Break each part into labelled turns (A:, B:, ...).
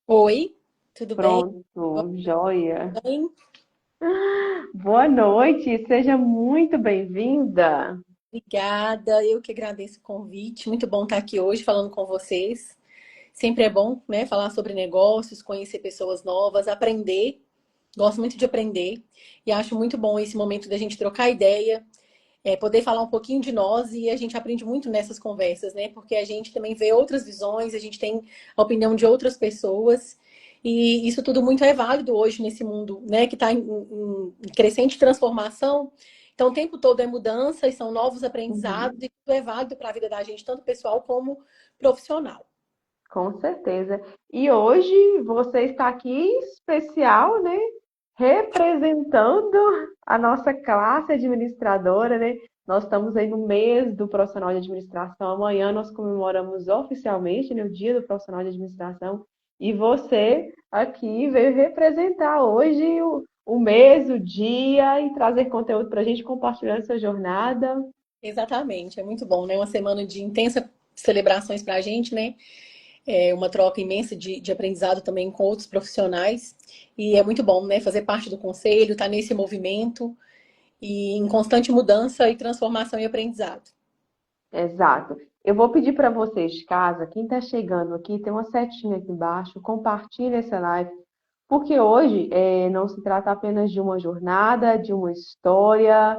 A: Oi, tudo bem?
B: Pronto, joia.
A: Bem,
B: Boa noite, seja muito bem-vinda.
A: obrigada. Eu que agradeço o convite. Muito bom estar aqui hoje falando com vocês. Sempre é bom, né, falar sobre negócios, conhecer pessoas novas, aprender. Gosto muito de aprender e acho muito bom esse momento da gente trocar ideia, poder falar um pouquinho de nós e a gente aprende muito nessas conversas, né? Porque a gente também vê outras visões, a gente tem a opinião de outras pessoas. E isso tudo muito é válido hoje nesse mundo, né? Que está em crescente transformação. Então, o tempo todo é mudança e são novos aprendizados,
B: Uhum,
A: e tudo é válido para a vida da gente, tanto pessoal como profissional.
B: com certeza. E hoje você está aqui especial, né? Representando a nossa classe administradora, né? Nós estamos aí no mês do profissional de administração. Amanhã nós comemoramos oficialmente, né, o Dia do Profissional de Administração. E você aqui veio representar hoje o mês, o dia e trazer conteúdo para a gente compartilhando sua jornada.
A: Exatamente, é muito bom, né? Uma semana de intensa celebrações para a gente, né? É uma troca imensa de aprendizado também com outros profissionais. E é muito bom, né? Fazer parte do conselho, estar nesse movimento e em constante mudança e transformação e aprendizado.
B: Exato. Eu vou pedir para vocês de casa, quem está chegando aqui, tem uma setinha aqui embaixo, compartilhe essa live, porque hoje não se trata apenas de uma jornada, de uma história.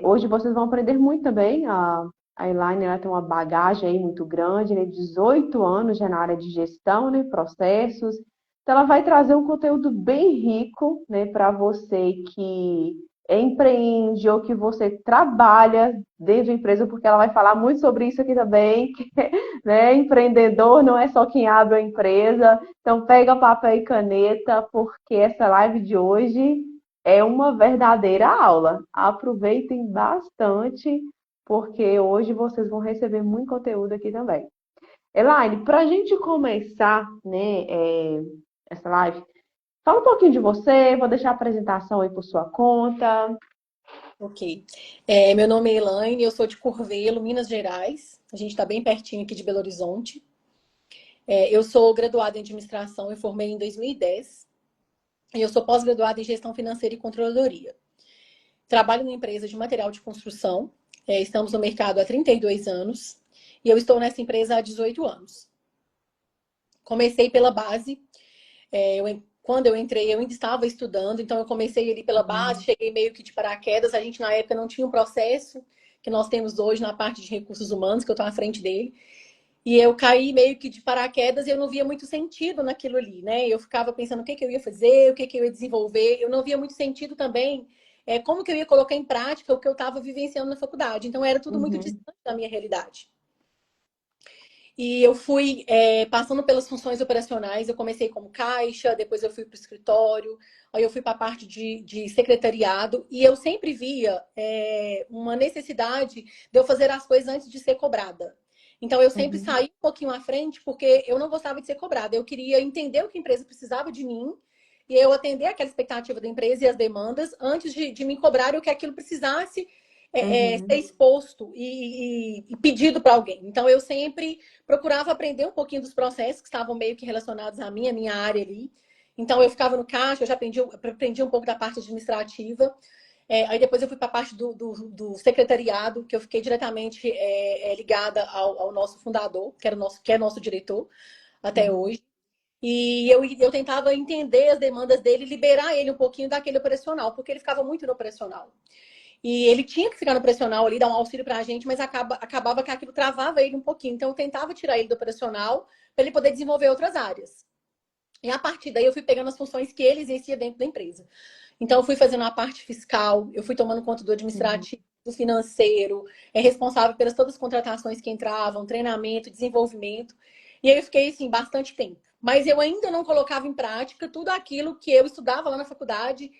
B: Hoje vocês vão aprender muito também. A Elaine, ela tem uma bagagem aí muito grande, né? 18 anos já na área de gestão, né? Processos. Então, ela vai trazer um conteúdo bem rico, né? Para você que empreende ou que você trabalha dentro da empresa, porque ela vai falar muito sobre isso aqui também, né? Empreendedor não é só quem abre a empresa. Então, pega papel e caneta, porque essa live de hoje é uma verdadeira aula. Aproveitem bastante, porque hoje vocês vão receber muito conteúdo aqui também. Elaine, para a gente começar, né, essa live, fala um pouquinho de você, vou deixar a apresentação aí por sua conta.
A: Ok. Meu nome é Elaine, eu sou de Curvelo, Minas Gerais. A gente está bem pertinho aqui de Belo Horizonte. Eu sou graduada em administração, eu formei em 2010. E eu sou pós-graduada em gestão financeira e controladoria. Trabalho numa empresa de material de construção. Estamos no mercado há 32 anos. E eu estou nessa empresa há 18 anos. Comecei pela base. Quando eu entrei, eu ainda estava estudando, então eu comecei ali pela base,
B: Uhum,
A: cheguei meio que de paraquedas. A gente, na época, não tinha um processo que nós temos hoje na parte de recursos humanos, que eu estou à frente dele. E eu caí meio que de paraquedas e eu não via muito sentido naquilo ali, né? Eu ficava pensando o que que eu ia fazer, o que que eu ia desenvolver. Eu não via muito sentido também como que eu ia colocar em prática o que eu estava vivenciando na faculdade. Então era tudo muito
B: uhum,
A: distante da minha realidade. E eu fui passando pelas funções operacionais. Eu comecei como caixa, depois eu fui para o escritório, aí eu fui para a parte de secretariado. E eu sempre via uma necessidade de eu fazer as coisas antes de ser cobrada. Então eu sempre
B: uhum,
A: saí um pouquinho à frente porque eu não gostava de ser cobrada. Eu queria entender o que a empresa precisava de mim e eu atender aquela expectativa da empresa e as demandas antes de me cobrar o que aquilo precisasse ser
B: uhum,
A: exposto e pedido para alguém. Então eu sempre procurava aprender um pouquinho dos processos que estavam meio que relacionados à minha área ali. Então eu ficava no caixa, eu já aprendi um pouco da parte administrativa. Aí depois eu fui para a parte do secretariado, que eu fiquei diretamente ligada ao nosso fundador, que é nosso diretor até
B: uhum,
A: hoje. E eu tentava entender as demandas dele, liberar ele um pouquinho daquele operacional, porque ele ficava muito no operacional. E ele tinha que ficar no operacional ali, dar um auxílio pra gente, mas acabava que aquilo travava ele um pouquinho. Então eu tentava tirar ele do operacional para ele poder desenvolver outras áreas. E a partir daí eu fui pegando as funções que ele exercia dentro da empresa. Então eu fui fazendo a parte fiscal, eu fui tomando conta do
B: uhum.
A: administrativo, do financeiro, responsável pelas todas as contratações que entravam, treinamento, desenvolvimento. E aí eu fiquei assim bastante tempo. Mas eu ainda não colocava em prática tudo aquilo que eu estudava lá na faculdade.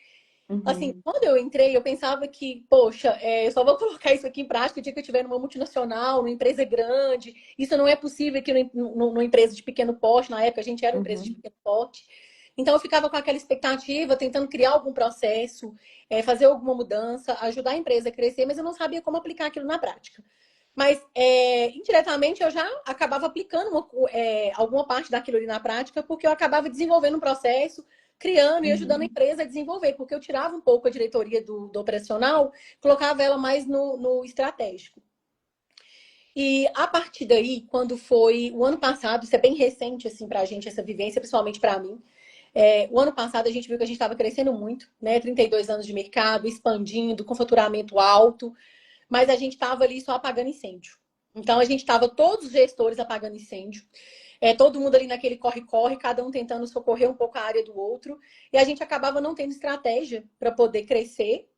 A: Assim,
B: Uhum.
A: quando eu entrei, eu pensava que, poxa, eu só vou colocar isso aqui em prática o dia que eu estiver numa multinacional, numa empresa grande. Isso não é possível aqui numa empresa de pequeno porte. Na época, a gente era uma empresa de
B: Uhum.
A: pequeno porte. Então, eu ficava com aquela expectativa, tentando criar algum processo, fazer alguma mudança, ajudar a empresa a crescer, mas eu não sabia como aplicar aquilo na prática. Mas indiretamente eu já acabava aplicando alguma parte daquilo ali na prática, porque eu acabava desenvolvendo um processo, criando e ajudando a
B: Uhum,
A: empresa a desenvolver, porque eu tirava um pouco a diretoria do operacional, colocava ela mais no estratégico. E a partir daí, quando foi o ano passado, isso é bem recente assim para a gente, essa vivência, principalmente para mim. O ano passado a gente viu que a gente estava crescendo muito, né? 32 anos de mercado, expandindo, com faturamento alto, mas a gente estava ali só apagando incêndio. Então a gente estava todos os gestores apagando incêndio, todo mundo ali naquele corre-corre, cada um tentando socorrer um pouco a área do outro, e a gente acabava não tendo estratégia para poder crescer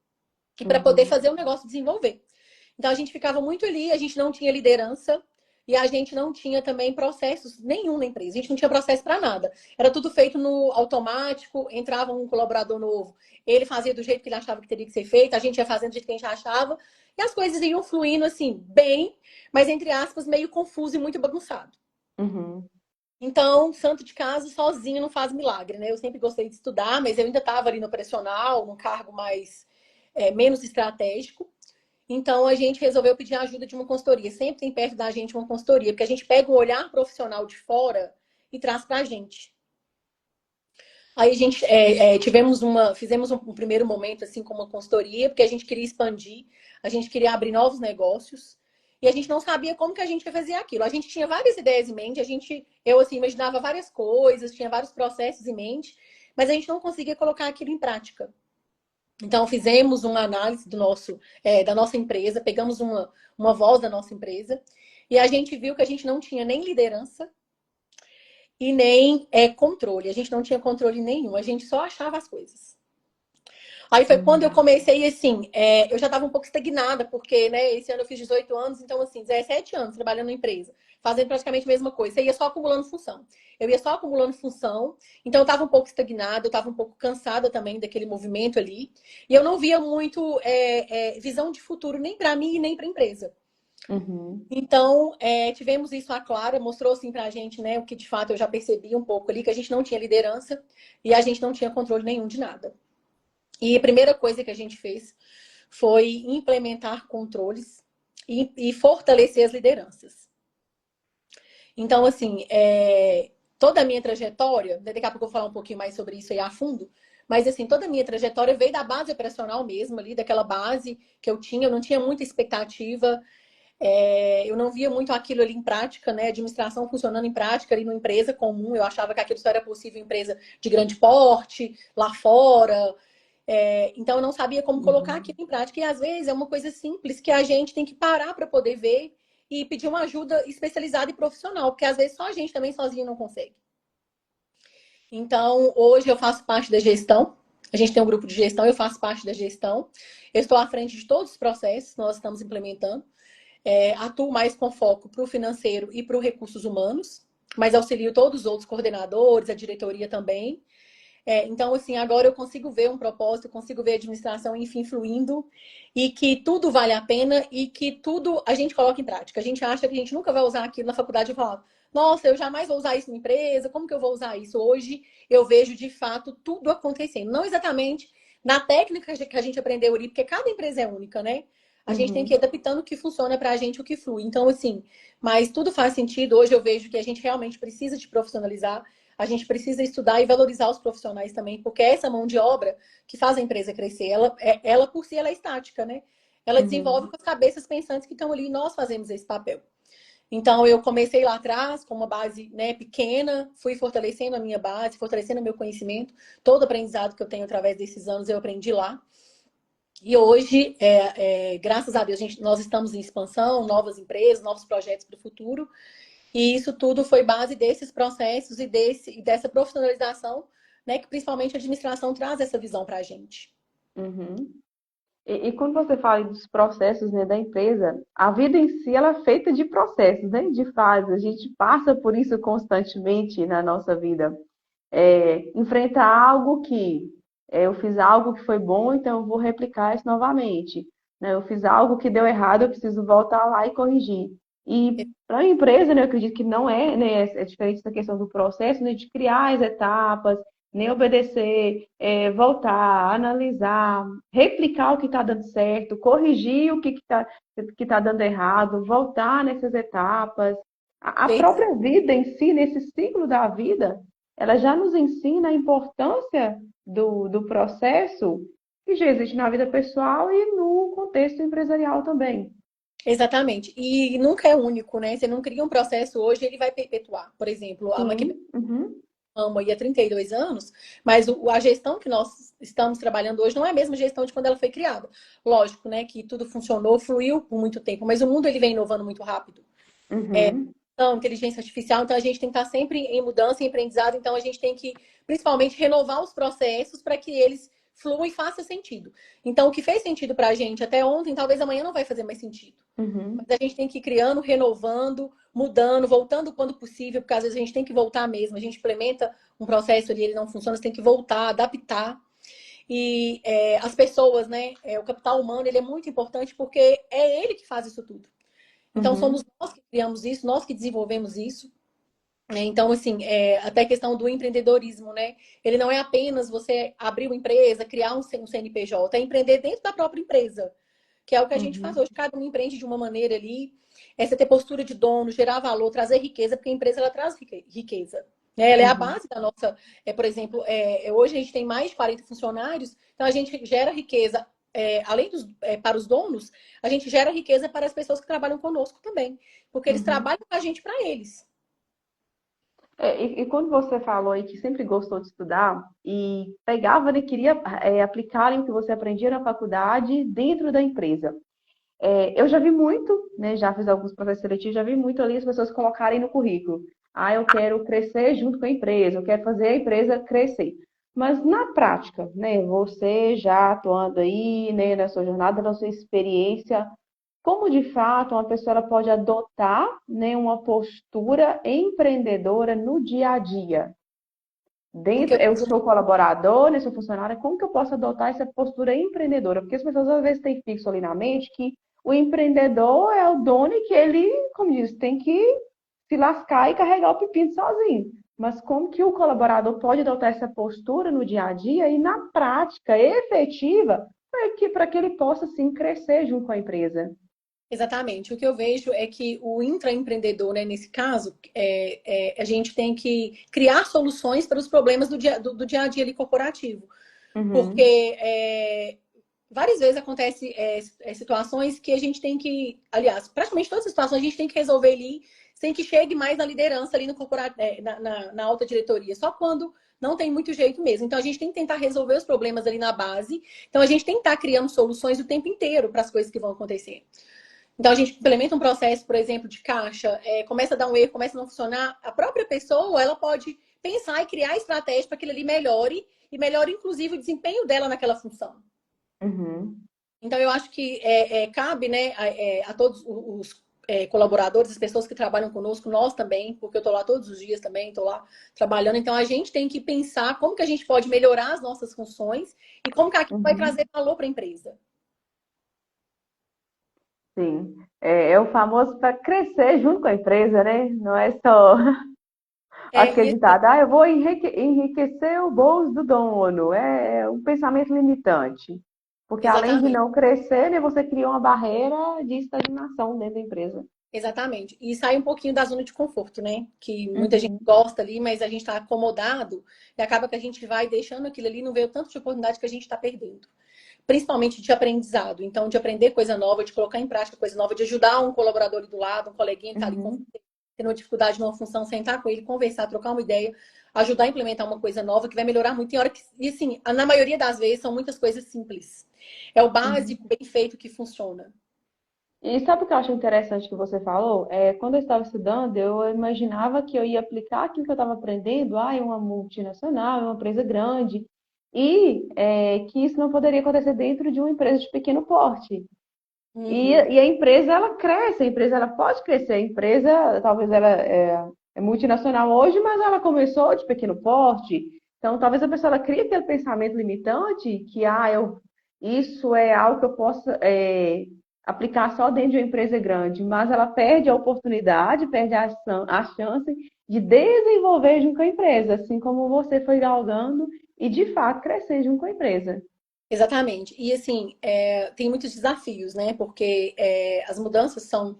A: e para poder
B: uhum,
A: fazer o negócio desenvolver. Então a gente ficava muito ali, a gente não tinha liderança e a gente não tinha também processos nenhum na empresa. A gente não tinha processo para nada. Era tudo feito no automático, entrava um colaborador novo, ele fazia do jeito que ele achava que teria que ser feito, a gente ia fazendo do jeito que a gente achava, e as coisas iam fluindo assim, bem, mas entre aspas, meio confuso e muito bagunçado.
B: uhum,
A: Então, santo de casa sozinho não faz milagre, né? Eu sempre gostei de estudar, mas eu ainda estava ali no operacional, num cargo mais menos estratégico. Então a gente resolveu pedir a ajuda de uma consultoria. Sempre tem perto da gente uma consultoria, porque a gente pega o olhar profissional de fora e traz para a gente. Aí a gente fizemos um primeiro momento assim com uma consultoria, porque a gente queria expandir, a gente queria abrir novos negócios e a gente não sabia como que a gente ia fazer aquilo. A gente tinha várias ideias em mente, eu assim imaginava várias coisas, tinha vários processos em mente, mas a gente não conseguia colocar aquilo em prática. Então, fizemos uma análise da nossa empresa, pegamos uma voz da nossa empresa e a gente viu que a gente não tinha nem liderança e nem controle. A gente não tinha controle nenhum, a gente só achava as coisas. Aí foi quando eu
B: uhum,
A: comecei, assim, eu já estava um pouco estagnada, porque, né, esse ano eu fiz 18 anos, então, assim, 17 anos trabalhando na empresa, fazendo praticamente a mesma coisa. Você ia só acumulando função. Eu ia só acumulando função, então eu estava um pouco estagnada, eu estava um pouco cansada também daquele movimento ali, e eu não via muito visão de futuro nem para mim e nem para a empresa.
B: uhum,
A: Então, tivemos isso a Clara, mostrou assim pra gente, né, o que de fato eu já percebi um pouco ali, que a gente não tinha liderança e a gente não tinha controle nenhum de nada. E a primeira coisa que a gente fez foi implementar controles e fortalecer as lideranças. Então, assim, toda a minha trajetória, daqui a pouco eu vou falar um pouquinho mais sobre isso aí a fundo, mas assim, toda a minha trajetória veio da base operacional mesmo ali, daquela base que eu tinha, eu não tinha muita expectativa, eu não via muito aquilo ali em prática, né? Administração funcionando em prática ali numa empresa comum. Eu achava que aquilo só era possível em empresa de grande porte, lá fora. Então eu não sabia como colocar
B: uhum,
A: aquilo em prática. E às vezes é uma coisa simples que a gente tem que parar para poder ver e pedir uma ajuda especializada e profissional, porque às vezes só a gente também sozinho não consegue. Então, hoje eu faço parte da gestão. A gente tem um grupo de gestão, eu faço parte da gestão. Eu estou à frente de todos os processos que nós estamos implementando. Atuo mais com foco para o financeiro e para os recursos humanos, mas auxilio todos os outros coordenadores, a diretoria também. Então, assim, agora eu consigo ver um propósito, consigo ver a administração, enfim, fluindo e que tudo vale a pena e que tudo a gente coloca em prática. A gente acha que a gente nunca vai usar aquilo na faculdade e falar, nossa, eu jamais vou usar isso na empresa, como que eu vou usar isso? Hoje eu vejo de fato tudo acontecendo. Não exatamente na técnica que a gente aprendeu ali, porque cada empresa é única, né? A gente tem que ir
B: uhum,
A: adaptando o que funciona para a gente, o que flui. Então, assim, mas tudo faz sentido. Hoje eu vejo que a gente realmente precisa de profissionalizar, a gente precisa estudar e valorizar os profissionais também, porque é essa mão de obra que faz a empresa crescer. Ela por si, ela é estática, né? Ela desenvolve
B: uhum,
A: com as cabeças pensantes que estão ali e nós fazemos esse papel. Então, eu comecei lá atrás com uma base, né, pequena, fui fortalecendo a minha base, fortalecendo o meu conhecimento. Todo o aprendizado que eu tenho através desses anos eu aprendi lá. E hoje, graças a Deus, nós estamos em expansão, novas empresas, novos projetos para o futuro. E isso tudo foi base desses processos e dessa profissionalização, né, que principalmente a administração traz essa visão para a gente.
B: uhum. E quando você fala dos processos, né, da empresa, a vida em si ela é feita de processos, né, de fases. A gente passa por isso constantemente na nossa vida. Enfrentar algo que eu fiz algo que foi bom, então eu vou replicar isso novamente. Né? Eu fiz algo que deu errado, eu preciso voltar lá e corrigir. E para a empresa, né, eu acredito que não é, né, é diferente da questão do processo, né, de criar as etapas, nem obedecer, voltar, analisar, replicar o que está dando certo, corrigir o que tá dando errado, voltar nessas etapas. A
A: Verdade.
B: própria vida em si, nesse ciclo da vida, ela já nos ensina a importância do processo que já existe na vida pessoal e no contexto empresarial também.
A: Exatamente. E nunca é único, né? Você não cria um processo hoje, ele vai perpetuar. Por exemplo, a Maqui
B: Sim, uhum,
A: amo aí há 32 anos, mas a gestão que nós estamos trabalhando hoje não é a mesma gestão de quando ela foi criada. Lógico, né, que tudo funcionou, fluiu por muito tempo, mas o mundo ele vem inovando muito rápido.
B: uhum,
A: Então, inteligência artificial, então a gente tem que estar sempre em mudança e aprendizado, então a gente tem que, principalmente, renovar os processos para que eles fluam e façam sentido. Então, o que fez sentido para a gente até ontem, talvez amanhã não vai fazer mais sentido.
B: uhum,
A: Mas a gente tem que ir criando, renovando, mudando, voltando quando possível, porque às vezes a gente tem que voltar mesmo. A gente implementa um processo ali, ele não funciona, você tem que voltar, adaptar. E as pessoas, né? O capital humano, ele é muito importante porque é ele que faz isso tudo. Então, somos
B: uhum,
A: nós que criamos isso, nós que desenvolvemos isso. Né? Então, assim, até a questão do empreendedorismo, né? Ele não é apenas você abrir uma empresa, criar um CNPJ, é empreender dentro da própria empresa, que é o que a gente faz
B: uhum,
A: hoje. Cada um empreende de uma maneira ali. É você ter postura de dono, gerar valor, trazer riqueza, porque a empresa ela traz riqueza. Né? Ela é a
B: uhum.
A: base da nossa. Por exemplo, hoje a gente tem mais de 40 funcionários, então a gente gera riqueza. Além para os donos, a gente gera riqueza para as pessoas que trabalham conosco também, porque eles
B: Uhum.
A: trabalham com a gente para eles.
B: E quando você falou aí que sempre gostou de estudar e pegava e queria aplicar o que você aprendia na faculdade dentro da empresa. Eu já vi muito, né, já fiz alguns processos seletivos, já vi muito ali as pessoas colocarem no currículo. Ah, eu quero crescer junto com a empresa, eu quero fazer a empresa crescer. Mas na prática, né, você já atuando aí, né, na sua jornada, na sua experiência, como de fato uma pessoa ela pode adotar, né, uma postura empreendedora no dia a dia?
A: Porque
B: Dentro,
A: eu
B: eu
A: vejo
B: sou colaborador, né, sou funcionária, como que eu posso adotar essa postura empreendedora? Porque as pessoas às vezes têm fixo ali na mente que o empreendedor é o dono e que ele, como diz, tem que se lascar e carregar o pepino sozinho. Mas como que o colaborador pode adotar essa postura no dia a dia e na prática efetiva para que ele possa sim crescer junto com a empresa?
A: exatamente. O que eu vejo é que o intraempreendedor, né, nesse caso, a gente tem que criar soluções para os problemas do dia a dia ali corporativo. Porque
B: Uhum,
A: várias vezes acontece situações que a gente tem que, aliás, praticamente todas as situações a gente tem que resolver ali sem que chegue mais na liderança ali no corporativo, na alta diretoria, só quando não tem muito jeito mesmo. Então a gente tem que tentar resolver os problemas ali na base. Então a gente tem que estar criando soluções o tempo inteiro para as coisas que vão acontecer. Então a gente implementa um processo, por exemplo, de caixa, começa a dar um erro, começa a não funcionar, a própria pessoa ela pode pensar e criar estratégia para que aquilo ali melhore e melhore inclusive o desempenho dela naquela função.
B: uhum,
A: Então, eu acho que cabe, né, a todos os colaboradores, as pessoas que trabalham conosco, nós também, porque eu estou lá todos os dias também, estou lá trabalhando. Então, a gente tem que pensar como que a gente pode melhorar as nossas funções e como que aquilo vai
B: uhum.
A: trazer valor para a empresa.
B: Sim, é o famoso para crescer junto com a empresa, né? Não é só aquele
A: E assim,
B: ditado, ah, eu vou enriquecer o bolso do dono. É um pensamento limitante. Porque além de
A: exatamente.
B: não crescer, né, você cria uma barreira de estagnação dentro da empresa.
A: Exatamente. E sai um pouquinho da zona de conforto, né? Que muita gente
B: Uhum,
A: gosta ali, mas a gente está acomodado e acaba que a gente vai deixando aquilo ali, não vê o tanto de oportunidade que a gente está perdendo. Principalmente de aprendizado. Então, de aprender coisa nova, de colocar em prática coisa nova, de ajudar um colaborador ali do lado, um coleguinha que está ali com
B: uhum.
A: você, tendo uma dificuldade numa função, sentar com ele, conversar, trocar uma ideia, ajudar a implementar uma coisa nova que vai melhorar muito. Em hora que, e assim, na maioria das vezes são muitas coisas simples. É o
B: Uhum.
A: básico, bem feito que funciona.
B: E sabe o que eu acho interessante que você falou? Quando eu estava estudando, eu imaginava que eu ia aplicar aquilo que eu estava aprendendo, em uma multinacional, em uma empresa grande, e que isso não poderia acontecer dentro de uma empresa de pequeno porte.
A: Uhum.
B: E a empresa, ela cresce, a empresa ela pode crescer. A empresa, talvez ela é multinacional hoje, mas ela começou de pequeno porte. Então, talvez a pessoa ela crie aquele pensamento limitante que, isso é algo que eu possa aplicar só dentro de uma empresa grande, mas ela perde a oportunidade, perde a chance de desenvolver junto com a empresa, assim como você foi galgando e de fato crescer junto com a empresa.
A: Exatamente. E assim, tem muitos desafios, né? Porque as mudanças são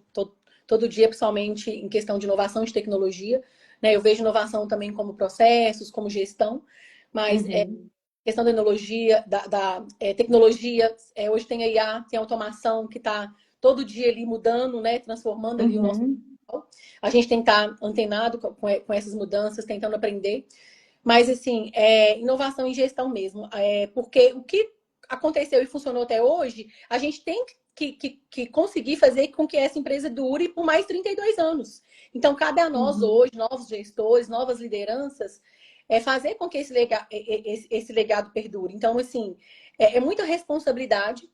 A: todo dia, principalmente em questão de inovação de tecnologia, né? Eu vejo inovação também como processos, como gestão, mas
B: Uhum,
A: questão da tecnologia, tecnologia, hoje tem a IA, tem a automação que está todo dia ali mudando, né? Transformando ali o nosso.
B: uhum,
A: A gente tem que estar antenado com essas mudanças, tentando aprender. Mas, assim, inovação em gestão mesmo. Porque o que aconteceu e funcionou até hoje, a gente tem que conseguir fazer com que essa empresa dure por mais 32 anos. Então, cabe a nós
B: uhum,
A: hoje, novos gestores, novas lideranças, fazer com que esse legado perdure. Então, assim, é muita responsabilidade,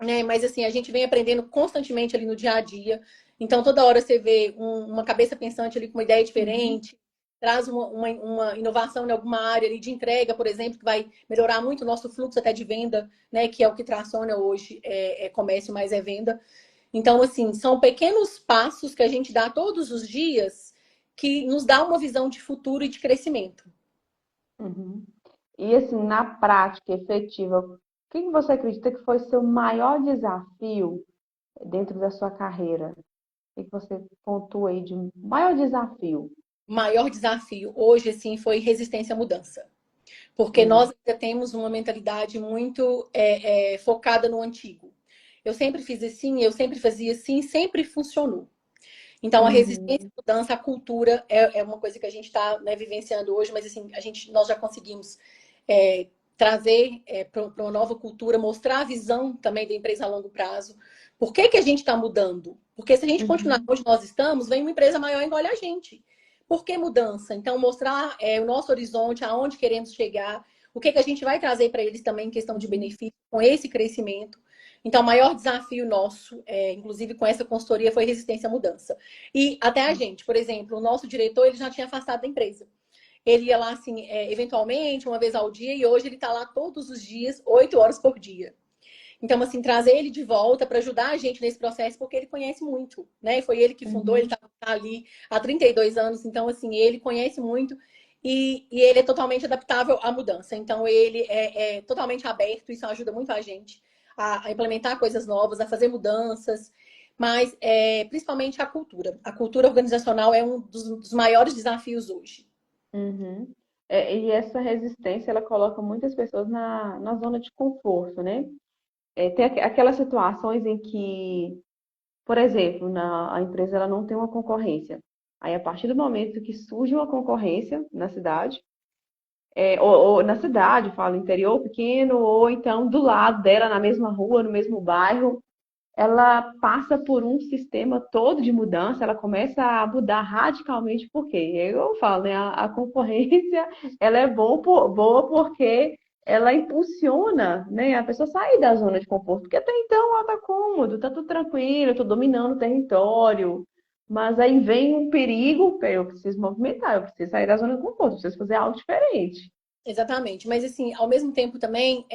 A: né? Mas, assim, a gente vem aprendendo constantemente ali no dia a dia. Então, toda hora você vê uma cabeça pensante ali com uma ideia
B: uhum.
A: diferente, traz uma inovação em alguma área ali de entrega, por exemplo, que vai melhorar muito o nosso fluxo até de venda, né? Que é o que traciona hoje comércio, mais é venda. Então, assim, são pequenos passos que a gente dá todos os dias que nos dá uma visão de futuro e de crescimento.
B: Uhum. E assim, na prática efetiva, o que que você acredita que foi seu maior desafio dentro da sua carreira? O que que você pontua aí de maior desafio?
A: O maior desafio hoje, assim, foi resistência à mudança. Porque nós
B: Hum,
A: ainda temos uma mentalidade muito focada no antigo. Eu sempre fiz assim, eu sempre fazia assim, sempre funcionou. Então, a resistência
B: uhum,
A: à mudança, a cultura é uma coisa que a gente está, né, vivenciando hoje, mas assim, nós já conseguimos trazer para uma nova cultura, mostrar a visão também da empresa a longo prazo. Por que, que a gente está mudando? Porque se a gente continuar
B: uhum,
A: onde nós estamos, vem uma empresa maior e engole a gente. Por que mudança? Então, mostrar o nosso horizonte, aonde queremos chegar, o que, que a gente vai trazer para eles também em questão de
B: uhum,
A: benefício com esse crescimento. Então, o maior desafio nosso, inclusive com essa consultoria, foi resistência à mudança. E até a gente, por exemplo, o nosso diretor, ele já tinha afastado da empresa. Ele ia lá, assim, eventualmente, uma vez ao dia, e hoje ele está lá todos os dias, 8 horas por dia. Então, assim, trazer ele de volta para ajudar a gente nesse processo, porque ele conhece muito, né? Foi ele que fundou, ele
B: uhum,
A: está ali há 32 anos, então, assim, ele conhece muito e ele é totalmente adaptável à mudança. Então, ele é totalmente aberto, isso ajuda muito a gente a implementar coisas novas, a fazer mudanças, mas principalmente a cultura. A cultura organizacional é um dos maiores desafios hoje.
B: uhum. E essa resistência, ela coloca muitas pessoas na zona de conforto, né? Tem aquelas situações em que, por exemplo, a empresa ela não tem uma concorrência. Aí, a partir do momento que surge uma concorrência na cidade, ou na cidade, falo interior pequeno, ou então do lado dela, na mesma rua, no mesmo bairro, ela passa por um sistema todo de mudança, ela começa a mudar radicalmente, porque eu falo, né, a concorrência ela é boa porque ela impulsiona, né, a pessoa sair da zona de conforto, porque até então ela tá cômodo, tá tudo tranquilo, eu tô dominando o território, mas aí vem um perigo, eu preciso movimentar, eu preciso sair da zona de conforto, eu preciso fazer algo diferente.
A: Exatamente, mas assim, ao mesmo tempo também,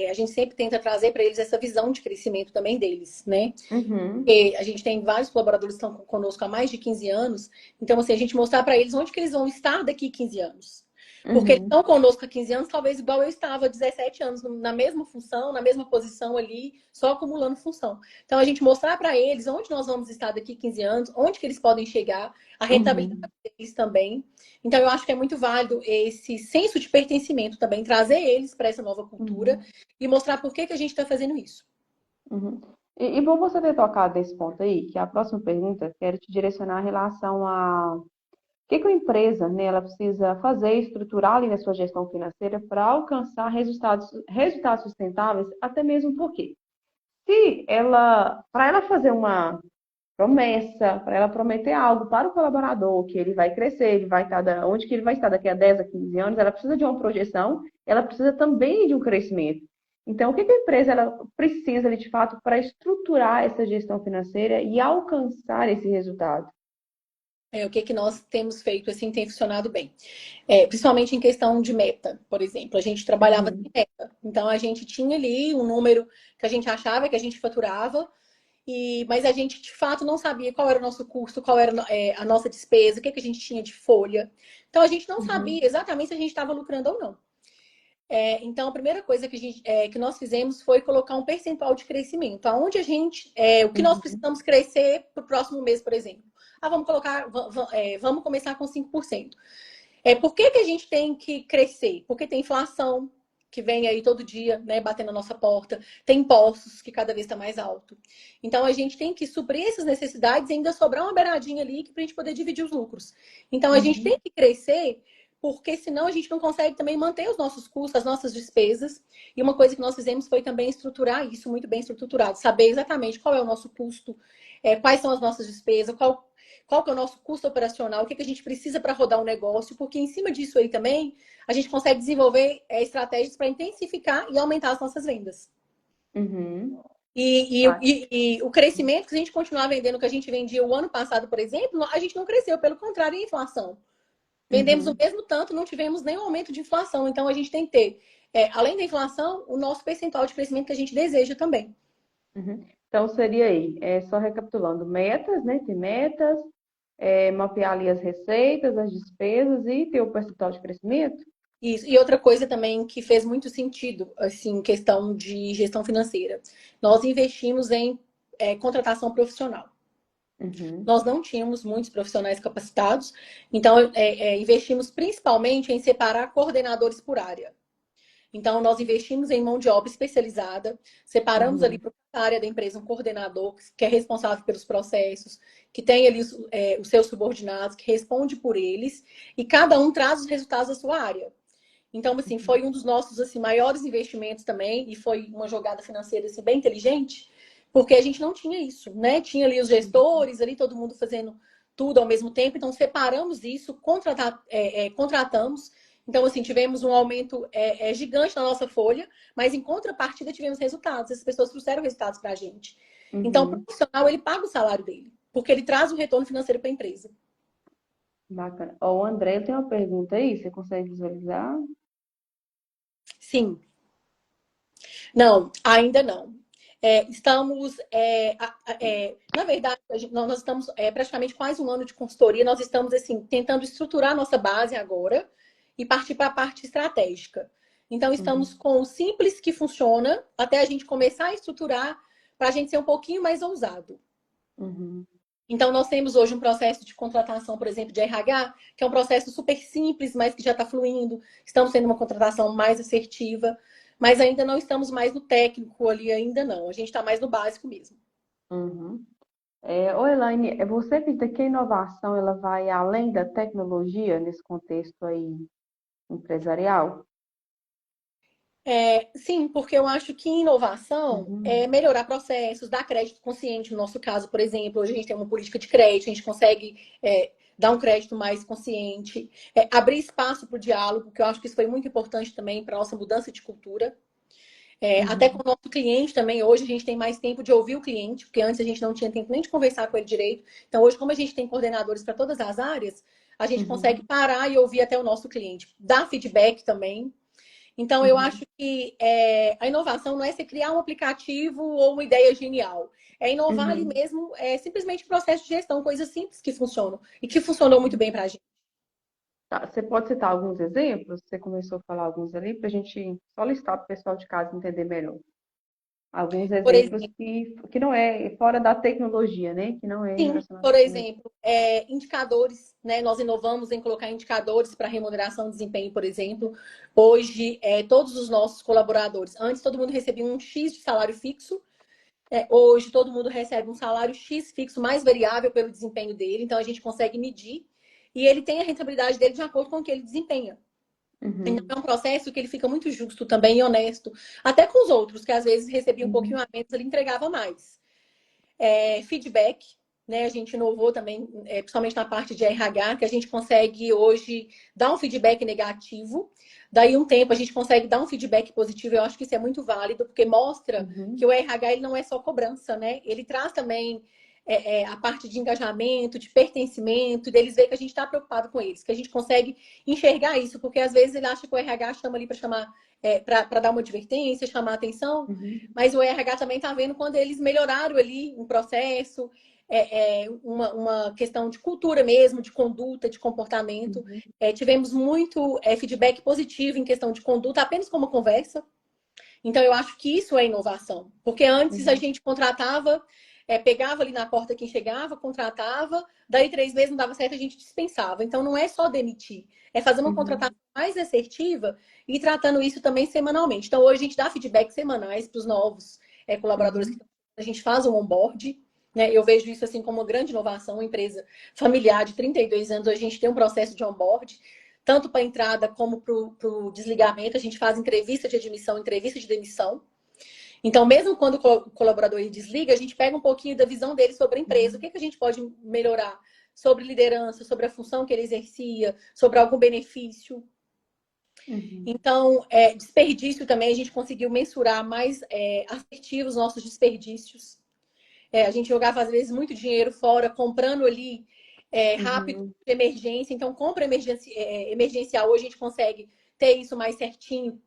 A: a gente sempre tenta trazer para eles essa visão de crescimento também deles, né?
B: Uhum,
A: Porque a gente tem vários colaboradores que estão conosco há mais de 15 anos, então assim, a gente mostrar para eles onde que eles vão estar daqui 15 anos. Porque eles
B: uhum,
A: estão conosco há 15 anos, talvez igual eu estava há 17 anos, na mesma função, na mesma posição ali, só acumulando função. Então a gente mostrar para eles onde nós vamos estar daqui 15 anos, onde que eles podem chegar, a rentabilidade
B: uhum,
A: deles também. Então eu acho que é muito válido esse senso de pertencimento também, trazer eles para essa nova cultura
B: uhum.
A: e mostrar por que que a gente está fazendo isso.
B: Uhum. E bom você ter tocado nesse ponto aí, que a próxima pergunta quero te direcionar em relação a o que que a empresa, né, ela precisa fazer, estruturar ali na sua gestão financeira para alcançar resultados sustentáveis, até mesmo porque se ela, para ela fazer uma promessa, para ela prometer algo para o colaborador, que ele vai crescer, ele vai estar onde que ele vai estar daqui a 10 a 15 anos, ela precisa de uma projeção, ela precisa também de um crescimento. Então, o que que a empresa ela precisa, de fato, para estruturar essa gestão financeira e alcançar esse resultado?
A: O que que nós temos feito assim tem funcionado bem. Principalmente em questão de meta, por exemplo. A gente trabalhava sem
B: Uhum,
A: meta. Então a gente tinha ali um número que a gente achava que a gente faturava, mas a gente de fato não sabia qual era o nosso custo, qual era a nossa despesa, o que que a gente tinha de folha. Então a gente não
B: uhum,
A: sabia exatamente se a gente estava lucrando ou não. Então, a primeira coisa que nós fizemos foi colocar um percentual de crescimento. O que nós
B: uhum,
A: precisamos crescer para o próximo mês, por exemplo. Vamos colocar, vamos começar com 5%. Por que que a gente tem que crescer? Porque tem inflação que vem aí todo dia, né, batendo na nossa porta. Tem impostos que cada vez está mais alto. Então, a gente tem que suprir essas necessidades e ainda sobrar uma beiradinha ali para a gente poder dividir os lucros. Então, a gente tem
B: uhum,
A: que crescer porque senão a gente não consegue também manter os nossos custos, as nossas despesas. E uma coisa que nós fizemos foi também estruturar isso muito bem estruturado, saber exatamente qual é o nosso custo, quais são as nossas despesas, qual que é o nosso custo operacional, o que, que a gente precisa para rodar um negócio, porque em cima disso aí também a gente consegue desenvolver estratégias para intensificar e aumentar as nossas vendas.
B: uhum.
A: E o crescimento, que a gente continuar vendendo o que a gente vendia o ano passado, por exemplo, a gente não cresceu, pelo contrário, a inflação. Vendemos o
B: Uhum,
A: mesmo tanto, não tivemos nenhum aumento de inflação. Então, a gente tem que ter, além da inflação, o nosso percentual de crescimento que a gente deseja também.
B: uhum. Então seria aí, só recapitulando, metas, né? Ter metas, mapear ali as receitas, as despesas e ter o percentual de crescimento.
A: Isso. E outra coisa também que fez muito sentido, assim, questão de gestão financeira. Nós investimos em contratação profissional.
B: Uhum,
A: Nós não tínhamos muitos profissionais capacitados, então investimos principalmente em separar coordenadores por área. Então, nós investimos em mão de obra especializada, separamos ali
B: uhum,
A: para a área da empresa um coordenador que é responsável pelos processos, que tem ali os seus subordinados, que responde por eles, e cada um traz os resultados da sua área. Então, assim, foi um dos nossos assim, maiores investimentos também, e foi uma jogada financeira assim, bem inteligente, porque a gente não tinha isso, né? Tinha ali os gestores, ali todo mundo fazendo tudo ao mesmo tempo, então separamos isso, contratamos. Então, assim, tivemos um aumento gigante na nossa folha, mas em contrapartida tivemos resultados. Essas pessoas trouxeram resultados para a gente. Então, o
B: uhum.
A: profissional, ele paga o salário dele, porque ele traz o retorno financeiro para a empresa.
B: Bacana. Ó, o André tem uma pergunta aí, você consegue visualizar?
A: Sim. Não, ainda não. Na verdade, nós estamos praticamente quase um ano de consultoria. Nós estamos assim tentando estruturar nossa base agora e partir para a parte estratégica. Então, estamos
B: Uhum,
A: com o simples que funciona até a gente começar a estruturar para a gente ser um pouquinho mais ousado.
B: uhum,
A: Então, nós temos hoje um processo de contratação, por exemplo, de RH, que é um processo super simples, mas que já está fluindo. Estamos tendo uma contratação mais assertiva, mas ainda não estamos mais no técnico ali, ainda não. A gente está mais no básico mesmo.
B: uhum. Ô, Elaine, você acredita que a inovação ela vai além da tecnologia nesse contexto aí empresarial?
A: Sim, porque eu acho que inovação é
B: Uhum,
A: melhorar processos, dar crédito consciente. No nosso caso, por exemplo, hoje a gente tem uma política de crédito, a gente consegue dar um crédito mais consciente, abrir espaço para o diálogo, que eu acho que isso foi muito importante também para a nossa mudança de cultura. Até com
B: uhum,
A: o nosso cliente também, hoje a gente tem mais tempo de ouvir o cliente, porque antes a gente não tinha tempo nem de conversar com ele direito. Então, hoje, como a gente tem coordenadores para todas as áreas, a gente consegue
B: uhum,
A: parar e ouvir até o nosso cliente, dar feedback também. Então, eu
B: uhum,
A: acho que a inovação não é você criar um aplicativo ou uma ideia genial. É inovar ali
B: uhum.
A: mesmo, simplesmente processo de gestão, coisas simples que funcionam e que funcionou muito bem para a gente.
B: Tá, você pode citar alguns exemplos? Você começou a falar alguns ali para a gente só listar para o pessoal de casa entender melhor. Alguns
A: Por
B: exemplos
A: exemplo,
B: que não é fora da tecnologia, né? Que não é
A: sim,
B: relacionado à
A: por
B: tecnologia.
A: exemplo, indicadores, né? Nós inovamos em colocar indicadores para remuneração e desempenho, por exemplo. Hoje, todos os nossos colaboradores, antes todo mundo recebia um X de salário fixo, hoje todo mundo recebe um salário X fixo mais variável pelo desempenho dele, então a gente consegue medir e ele tem a rentabilidade dele de acordo com o que ele desempenha. Então
B: Uhum,
A: é um processo que ele fica muito justo também e honesto, até com os outros, que às vezes recebiam um pouquinho
B: uhum,
A: a menos, ele entregava mais. Feedback, né? A gente inovou também, principalmente na parte de RH, que a gente consegue hoje dar um feedback negativo. Daí um tempo a gente consegue dar um feedback positivo. Eu acho que isso é muito válido, porque mostra que
B: uhum,
A: o RH ele não é só cobrança, né? Ele traz também a parte de engajamento, de pertencimento, deles ver que a gente está preocupado com eles, que a gente consegue enxergar isso, porque às vezes ele acha que o RH chama ali para chamar, para dar uma advertência, chamar a atenção,
B: Uhum,
A: mas o RH também está vendo quando eles melhoraram ali um processo, uma questão de cultura mesmo, de conduta, de comportamento.
B: uhum,
A: Tivemos muito feedback positivo em questão de conduta, apenas como conversa. Então, eu acho que isso é inovação. Porque antes a
B: uhum,
A: gente contratava, pegava ali na porta quem chegava, contratava, daí 3 meses não dava certo, a gente dispensava. Então, não é só demitir, é fazer uma
B: uhum,
A: contratação mais assertiva e tratando isso também semanalmente. Então, hoje a gente dá feedbacks semanais para os novos colaboradores que
B: uhum,
A: a gente faz um onboard. Né? Eu vejo isso assim como uma grande inovação, uma empresa familiar de 32 anos, hoje a gente tem um processo de onboard tanto para a entrada como para o desligamento. A gente faz entrevista de admissão, entrevista de demissão. Então, mesmo quando o colaborador desliga, a gente pega um pouquinho da visão dele sobre a empresa. O
B: uhum,
A: que, que a gente pode melhorar sobre liderança, sobre a função que ele exercia, sobre algum benefício.
B: uhum,
A: Então, desperdício também, a gente conseguiu mensurar mais assertivos os nossos desperdícios. A gente jogava, às vezes, muito dinheiro fora, comprando ali rápido,
B: uhum,
A: de emergência. Então, compra emergencial, hoje a gente consegue ter isso mais certinho,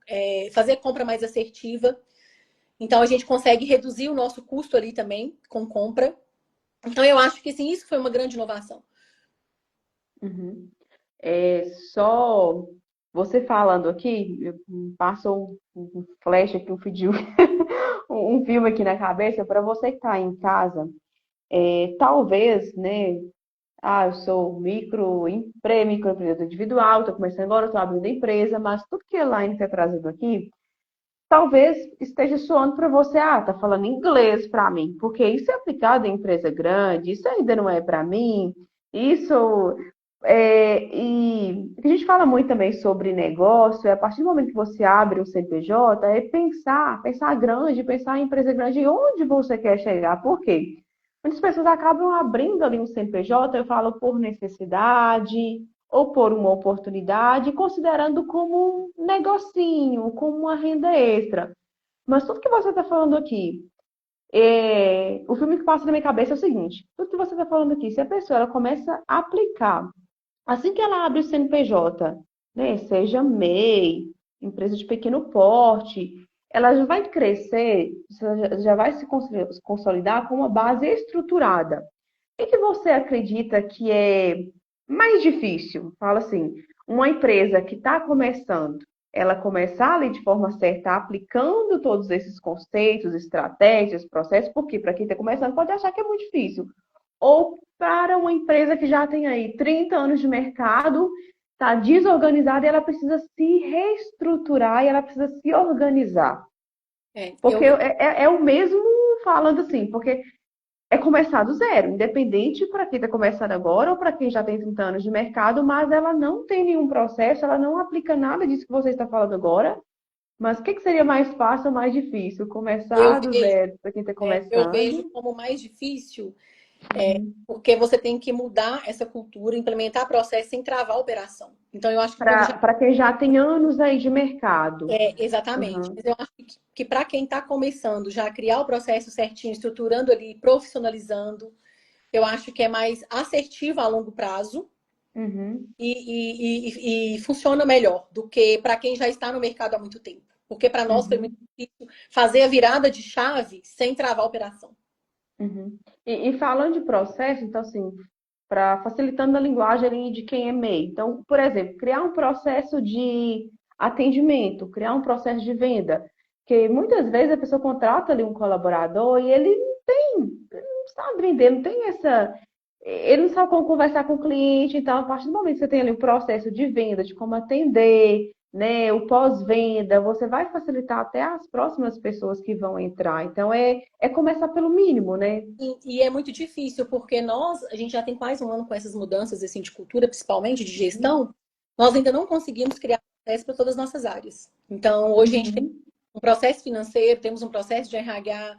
A: fazer compra mais assertiva. Então, a gente consegue reduzir o nosso custo ali também com compra. Então, eu acho que, sim, isso foi uma grande inovação.
B: uhum. Só você falando aqui, passou um flash aqui, um vídeo, um filme aqui na cabeça, para você que está em casa, talvez, né? Ah, eu sou microempreendedor individual, estou começando agora, estou abrindo empresa, mas tudo que a Elaine está trazendo aqui, talvez esteja soando para você, tá falando inglês para mim, porque isso é aplicado em empresa grande, isso ainda não é para mim, isso e a gente fala muito também sobre negócio, a partir do momento que você abre um CNPJ, é pensar grande, pensar em empresa grande, e onde você quer chegar, por quê? Muitas pessoas acabam abrindo ali um CNPJ, eu falo por necessidade, ou por uma oportunidade, considerando como um negocinho, como uma renda extra. Mas tudo que você está falando aqui, o filme que passa na minha cabeça é o seguinte: tudo que você está falando aqui, se a pessoa ela começa a aplicar, assim que ela abre o CNPJ, né, seja MEI, empresa de pequeno porte, ela já vai crescer, já vai se consolidar com uma base estruturada. O que você acredita que é mais difícil? Fala assim, uma empresa que está começando, ela começar ali de forma certa, aplicando todos esses conceitos, estratégias, processos, porque para quem está começando pode achar que é muito difícil. Ou para uma empresa que já tem aí 30 anos de mercado, está desorganizada e ela precisa se reestruturar e ela precisa se organizar. Porque
A: Eu
B: é o mesmo falando assim, porque é começar do zero, independente para quem está começando agora ou para quem já tem 30 anos de mercado, mas ela não tem nenhum processo, ela não aplica nada disso que você está falando agora. Mas o que seria mais fácil ou mais difícil?
A: eu
B: Começar do
A: vejo,
B: zero para quem está
A: eu vejo
B: começando,
A: como mais difícil,
B: uhum,
A: porque você tem que mudar essa cultura, implementar processo sem travar a operação. Então, eu acho que quando já
B: para quem já tem anos aí de mercado.
A: exatamente.
B: Uhum,
A: Mas eu acho que para quem está começando, já criar o processo certinho, estruturando ali, profissionalizando, eu acho que é mais assertivo a longo prazo
B: uhum,
A: e funciona melhor do que para quem já está no mercado há muito tempo. Porque para nós foi muito
B: uhum,
A: difícil fazer a virada de chave sem travar a operação.
B: uhum. E falando de processo, então assim, para facilitando a linguagem ali de quem é MEI. Então, por exemplo, criar um processo de atendimento, criar um processo de venda, que muitas vezes a pessoa contrata ali um colaborador e ele não sabe vender, não tem essa, ele não sabe como conversar com o cliente, então a partir do momento que você tem ali o processo de venda, de como atender, né, o pós-venda, você vai facilitar até as próximas pessoas que vão entrar. Então é começar pelo mínimo, né?
A: E é muito difícil, porque a gente já tem quase um ano com essas mudanças assim, de cultura, principalmente de gestão, nós ainda não conseguimos criar processo para todas as nossas áreas. Então, hoje a gente tem
B: Uhum,
A: um processo financeiro, temos um processo de RH,